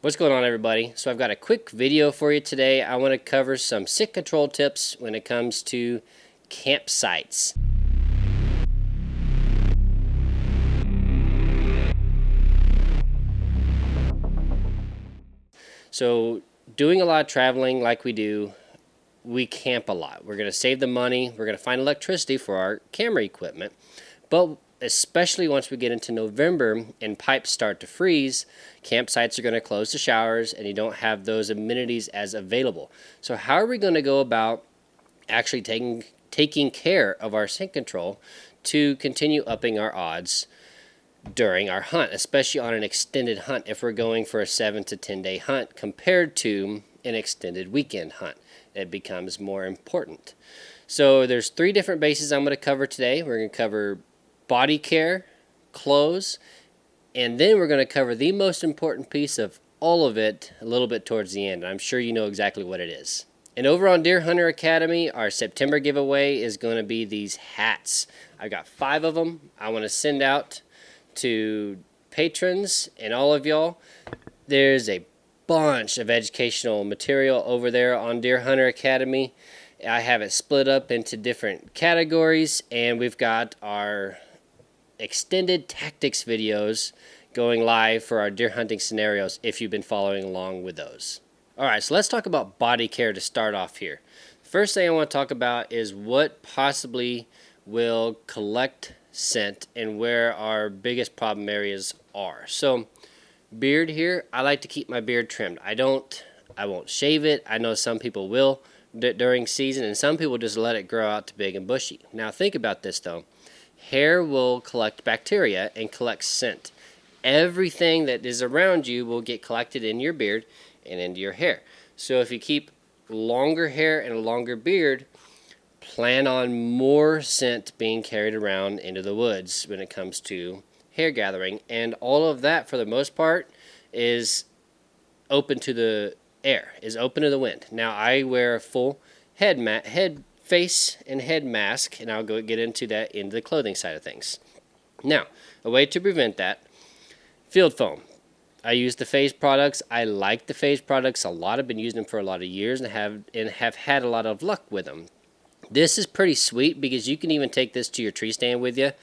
What's going on, everybody? So I've got a quick video for you today. I want to cover some scent control tips when it comes to campsites. So doing a lot of traveling like we do, we camp a lot. We're going to save the money. We're going to find electricity for our camera equipment. But especially once we get into November and pipes start to freeze, campsites are going to close the showers and you don't have those amenities as available. So how are we going to go about actually taking care of our scent control to continue upping our odds during our hunt, especially on an extended hunt if we're going for a 7 to 10 day hunt compared to an extended weekend hunt? It becomes more important. So there's 3 different bases I'm going to cover today. We're going to cover body care, clothes, and then we're going to cover the most important piece of all of it a little bit towards the end. I'm sure you know exactly what it is. And over on Deer Hunter Academy, our September giveaway is going to be these hats. I got 5 of them I want to send out to patrons and all of y'all. There's a bunch of educational material over there on Deer Hunter Academy. I have it split up into different categories, and we've got our extended tactics videos going live for our deer hunting scenarios if you've been following along with those. Alright, so let's talk about body care to start off here. First thing I want to talk about is what possibly will collect scent and where our biggest problem areas are. So beard here, I like to keep my beard trimmed. I won't shave it. I know some people will during season, and some people just let it grow out to big and bushy. Now think about this though. Hair will collect bacteria and collect scent. Everything that is around you will get collected in your beard and into your hair. So if you keep longer hair and a longer beard, plan on more scent being carried around into the woods when it comes to hair gathering. And all of that, for the most part, is open to the air, is open to the wind. Now I wear a full face and head mask, and I'll get into that in the clothing side of things. Now, a way to prevent that, field foam. I use the Phase products. I like the Phase products a lot. I've been using them for a lot of years and have had a lot of luck with them. This is pretty sweet because you can even take this to your tree stand with you.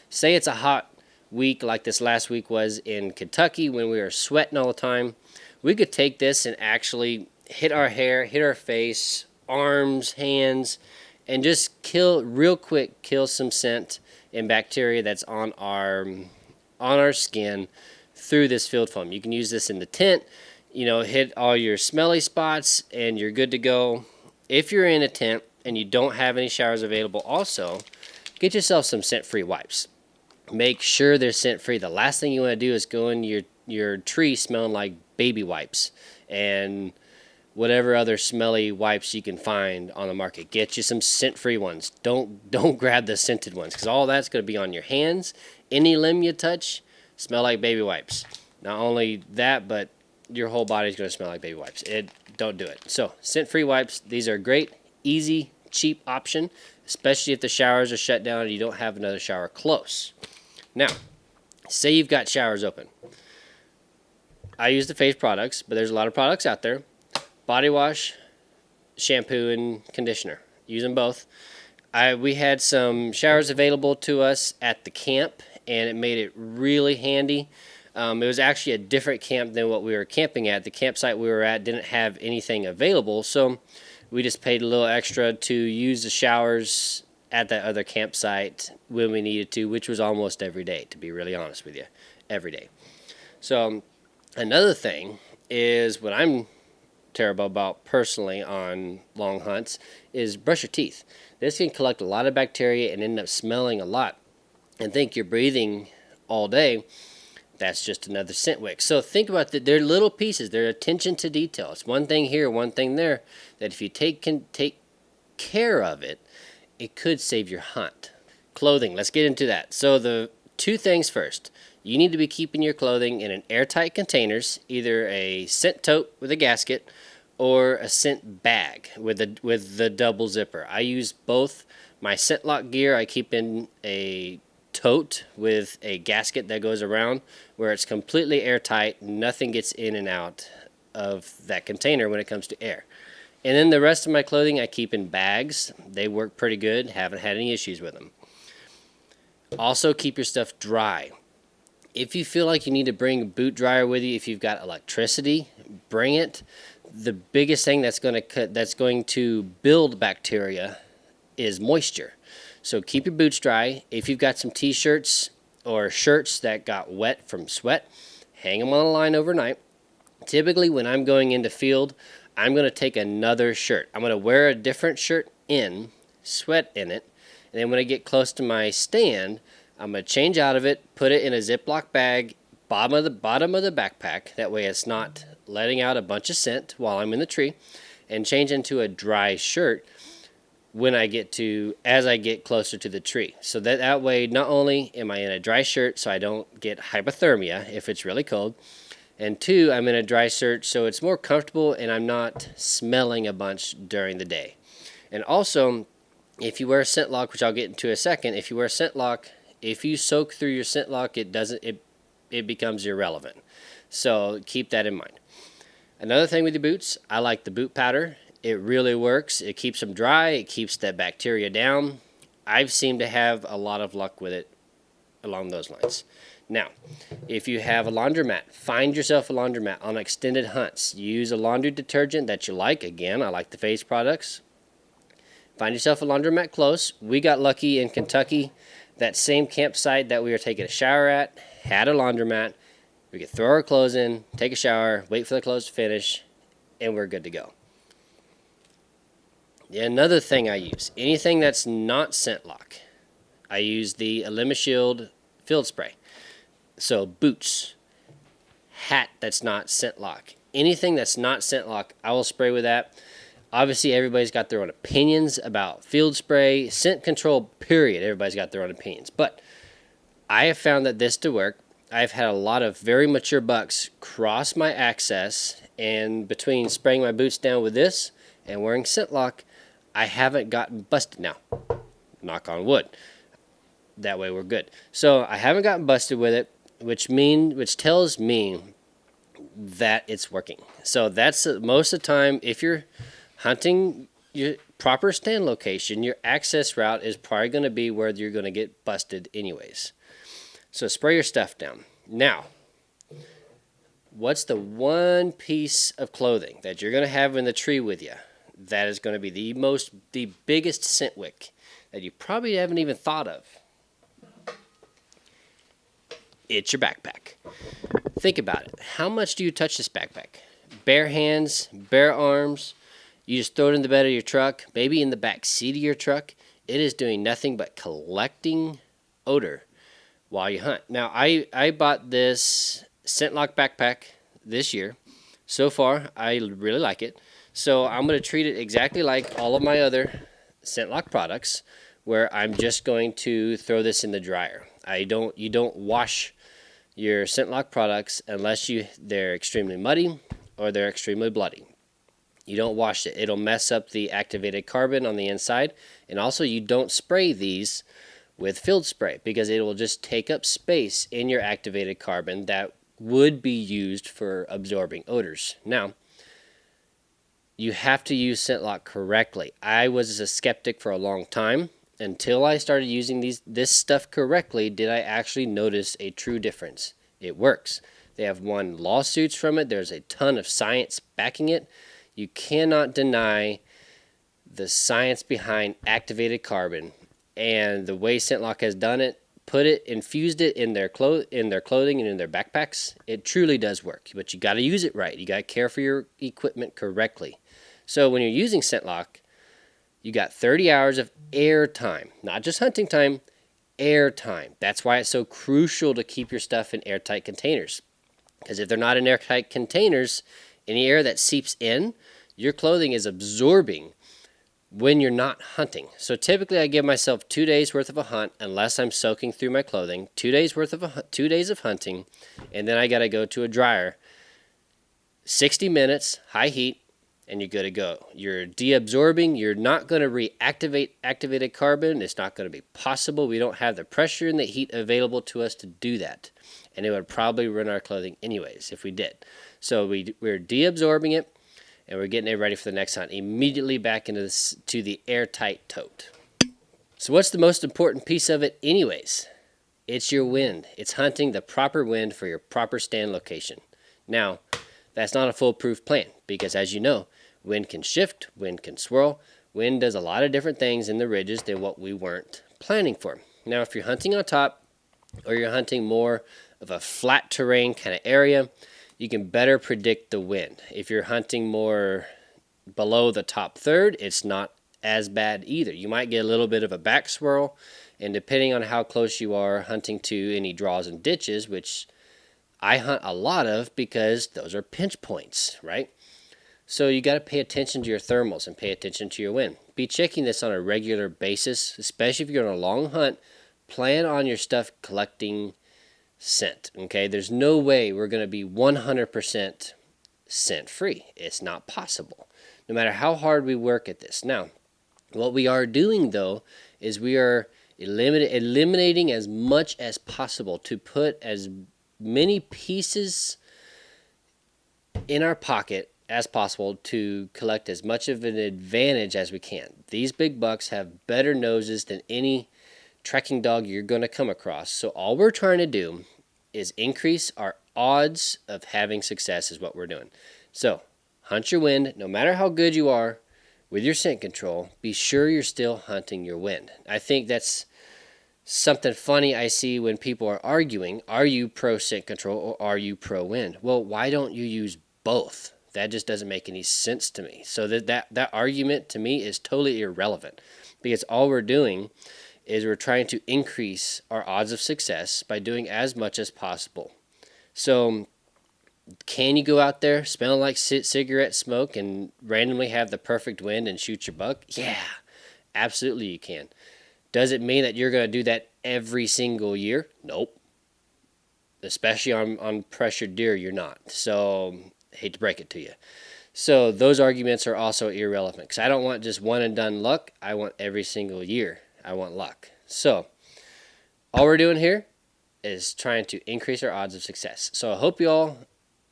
Say it's a hot week like this last week was in Kentucky when we were sweating all the time. We could take this and actually hit our hair, hit our face, arms, hands, and just real quick kill some scent and bacteria that's on our skin through this field foam. You can use this in the tent, hit all your smelly spots and you're good to go. If you're in a tent and you don't have any showers available, also get yourself some scent-free wipes. Make sure they're scent-free. The last thing you want to do is go in your tree smelling like baby wipes and whatever other smelly wipes you can find on the market. Get you some scent-free ones. Don't grab the scented ones because all that's going to be on your hands. Any limb you touch, smell like baby wipes. Not only that, but your whole body's going to smell like baby wipes. Don't do it. So scent-free wipes, these are great, easy, cheap option, especially if the showers are shut down and you don't have another shower close. Now, say you've got showers open. I use the Phase products, but there's a lot of products out there. Body wash, shampoo, and conditioner. Use them both. We had some showers available to us at the camp, and it made it really handy. It was actually a different camp than what we were camping at. The campsite we were at didn't have anything available, so we just paid a little extra to use the showers at that other campsite when we needed to, which was almost every day, to be really honest with you. Every day. So another thing is what I'm terrible about personally on long hunts is brush your teeth. This can collect a lot of bacteria and end up smelling a lot and think you're breathing all day. That's just another scent wick. So think about that. They're little pieces. They're attention to detail. It's one thing here, one thing there, that if you take care of it, it could save your hunt. Clothing, let's get into that. So the 2 things first. You need to be keeping your clothing in an airtight containers, either a scent tote with a gasket or a scent bag with the double zipper. I use both. My scentlok gear I keep in a tote with a gasket that goes around where it's completely airtight. Nothing gets in and out of that container when it comes to air. And then the rest of my clothing I keep in bags. They work pretty good. Haven't had any issues with them. Also, keep your stuff dry. If you feel like you need to bring a boot dryer with you, if you've got electricity, bring it. The biggest thing that's going to build bacteria is moisture. So keep your boots dry. If you've got some t-shirts or shirts that got wet from sweat, hang them on a line overnight. Typically when I'm going into field, I'm going to take another shirt. I'm going to wear a different shirt in, sweat in it, and then when I get close to my stand, I'm going to change out of it, put it in a Ziploc bag, bottom of the backpack. That way it's not letting out a bunch of scent while I'm in the tree, and change into a dry shirt as I get closer to the tree. So that way, not only am I in a dry shirt so I don't get hypothermia if it's really cold, and two, I'm in a dry shirt so it's more comfortable and I'm not smelling a bunch during the day. And also, if you wear a scentlok, which I'll get into in a second, if you wear a scentlok, if you soak through your scentlok, it becomes irrelevant. So keep that in mind. Another thing with the boots, I like the boot powder. It really works. It keeps them dry. It keeps that bacteria down. I've seemed to have a lot of luck with it along those lines. Now, if you have a laundromat, find yourself a laundromat on extended hunts. Use a laundry detergent that you like. Again, I like the Phase products. Find yourself a laundromat close. We got lucky in Kentucky. That same campsite that we were taking a shower at had a laundromat. We could throw our clothes in, take a shower, wait for the clothes to finish, and we're good to go. Another thing I use, anything that's not scentlok, I use the Elimishield field spray. So boots, hat that's not scentlok, anything that's not scentlok, I will spray with that. Obviously, everybody's got their own opinions about field spray, scent control, period. Everybody's got their own opinions. But I have found that this to work. I've had a lot of very mature bucks cross my access, and between spraying my boots down with this and wearing scentlok, I haven't gotten busted. Now, knock on wood. That way we're good. So I haven't gotten busted with it, which tells me that it's working. So that's most of the time, if you're hunting your proper stand location, your access route is probably going to be where you're going to get busted anyways. So spray your stuff down. Now, what's the one piece of clothing that you're going to have in the tree with you that is going to be the biggest scent wick that you probably haven't even thought of? It's your backpack. Think about it. How much do you touch this backpack? Bare hands, bare arms. You just throw it in the bed of your truck, maybe in the back seat of your truck. It is doing nothing but collecting odor while you hunt. Now, I bought this scentlok backpack this year. So far, I really like it. So I'm going to treat it exactly like all of my other scentlok products, where I'm just going to throw this in the dryer. You don't wash your scentlok products unless they're extremely muddy or they're extremely bloody. You don't wash it. It'll mess up the activated carbon on the inside. And also, you don't spray these with field spray because it will just take up space in your activated carbon that would be used for absorbing odors. Now, you have to use scentlok correctly. I was a skeptic for a long time. Until I started using this stuff correctly, did I actually notice a true difference. It works. They have won lawsuits from it. There's a ton of science backing it. You cannot deny the science behind activated carbon, and the way scentlok has done it, infused it in their clothing and in their backpacks. It truly does work, but you got to use it right. You got to care for your equipment correctly. So when you're using scentlok, you got 30 hours of air time, not just hunting time, air time. That's why it's so crucial to keep your stuff in airtight containers. Because if they're not in airtight containers, any air that seeps in, your clothing is absorbing when you're not hunting. So typically I give myself 2 days worth of a hunt unless I'm soaking through my clothing, 2 days of hunting, and then I got to go to a dryer. 60 minutes, high heat, and you're good to go. You're deabsorbing. You're not going to reactivate activated carbon. It's not going to be possible. We don't have the pressure and the heat available to us to do that. And it would probably ruin our clothing anyways if we did. So we're deabsorbing it, and we're getting it ready for the next hunt. Immediately back into the airtight tote. So what's the most important piece of it anyways? It's your wind. It's hunting the proper wind for your proper stand location. Now, that's not a foolproof plan because, as you know, wind can shift, wind can swirl. Wind does a lot of different things in the ridges than what we weren't planning for. Now, if you're hunting on top or you're hunting more of a flat terrain kind of area, you can better predict the wind. If you're hunting more below the top third, it's not as bad either. You might get a little bit of a back swirl, and depending on how close you are hunting to any draws and ditches, which I hunt a lot of because those are pinch points, right? So you got to pay attention to your thermals and pay attention to your wind. Be checking this on a regular basis, especially if you're on a long hunt. Plan on your stuff collecting scent, okay? There's no way we're going to be 100% scent free. It's not possible, no matter how hard we work at this. Now, what we are doing, though, is we are eliminating as much as possible to put as many pieces in our pocket as possible to collect as much of an advantage as we can. These big bucks have better noses than any trekking dog you're going to come across. So all we're trying to do is increase our odds of having success is what we're doing. So hunt your wind. No matter how good you are with your scent control, be sure you're still hunting your wind. I think that's something funny I see when people are arguing. Are you pro scent control or are you pro wind? Well, why don't you use both? That just doesn't make any sense to me. So that argument to me is totally irrelevant because all we're doing is we're trying to increase our odds of success by doing as much as possible. So can you go out there, smell like cigarette smoke, and randomly have the perfect wind and shoot your buck? Yeah, absolutely you can. Does it mean that you're going to do that every single year? Nope. Especially on pressured deer, you're not. So I hate to break it to you. So those arguments are also irrelevant because I don't want just one and done luck. I want every single year. I want luck. So all we're doing here is trying to increase our odds of success. So I hope you all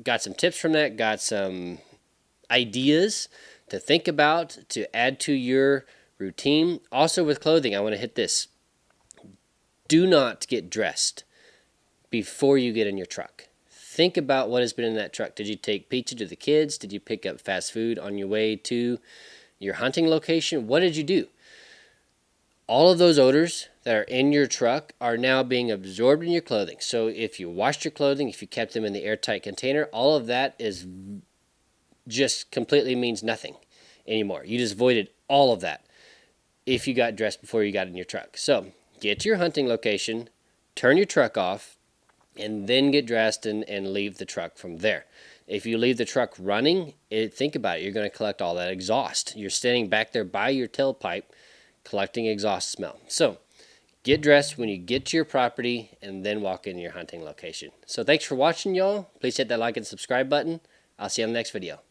got some tips from that, got some ideas to think about, to add to your routine. Also with clothing, I want to hit this. Do not get dressed before you get in your truck. Think about what has been in that truck. Did you take pizza to the kids? Did you pick up fast food on your way to your hunting location? What did you do? All of those odors that are in your truck are now being absorbed in your clothing. So if you washed your clothing, if you kept them in the airtight container, all of that is just completely means nothing anymore. You just voided all of that if you got dressed before you got in your truck. So get to your hunting location, turn your truck off, and then get dressed and leave the truck from there. If you leave the truck running, think about it. You're going to collect all that exhaust. You're standing back there by your tailpipe collecting exhaust smell. So get dressed when you get to your property and then walk into your hunting location. So thanks for watching, y'all. Please hit that like and subscribe button. I'll see you on the next video.